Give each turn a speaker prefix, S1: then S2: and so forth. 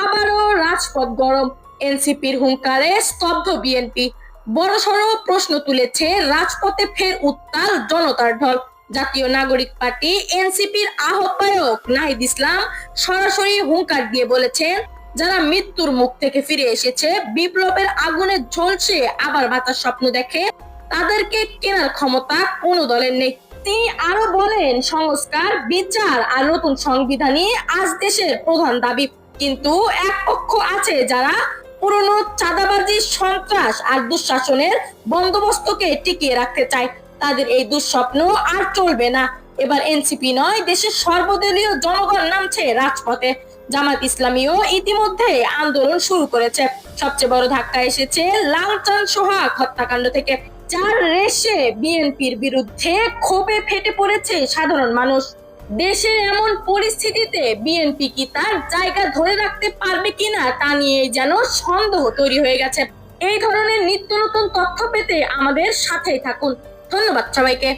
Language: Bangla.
S1: আবারও রাজপথ গরম, এনসিপির হুঙ্কারে স্তব্ধ বিএনপি। বড়সড় প্রশ্ন তুলেছে রাজপথে, ফের উত্তাল জনতার ঢল। জাতীয় নাগরিক পার্টি এনসিপির আহ্বায়ক নাহিদ ইসলাম সরাসরি হুঙ্কার দিয়ে বলেছেন, যারা মৃত্যুর মুখ থেকে ফিরে এসেছে, বিপ্লবের আগুনে ঝলসে আবার বাঁচার স্বপ্ন দেখে, তাদেরকে কেনার ক্ষমতা কোনো দলের নেই। তিনি আরো বলেন, সংস্কার, বিচার আর নতুন সংবিধানই আজ দেশের প্রধান দাবি। কিন্তু এক পক্ষ আছে যারা পুরনো চাঁদাবাজি, সন্ত্রাস আর দুঃশাসনের বন্দোবস্তকে টিকিয়ে রাখতে চায়। তাদের এই দুঃস্বপ্ন আর চলবে না। এবার এনসিপি নয়, দেশের সর্বদলীয় জনগণ নামছে রাজপথে। জামাত ইসলামীও ইতিমধ্যে আন্দোলন শুরু করেছে। সবচেয়ে বড় ধাক্কা এসেছে লালচাঁদ সোহাগ হত্যাকাণ্ড থেকে, যার রেশে বিএনপির বিরুদ্ধে ক্ষোভে ফেটে পড়েছে সাধারণ মানুষ। দেশের এমন পরিস্থিতিতে বিএনপি কি তার জায়গা ধরে রাখতে পারবে কিনা তা নিয়ে যেন সন্দেহ তৈরি হয়ে গেছে। এই ধরনের নিত্য নতুন তথ্য পেতে আমাদের সাথেই থাকুন। ধন্যবাদ সবাইকে।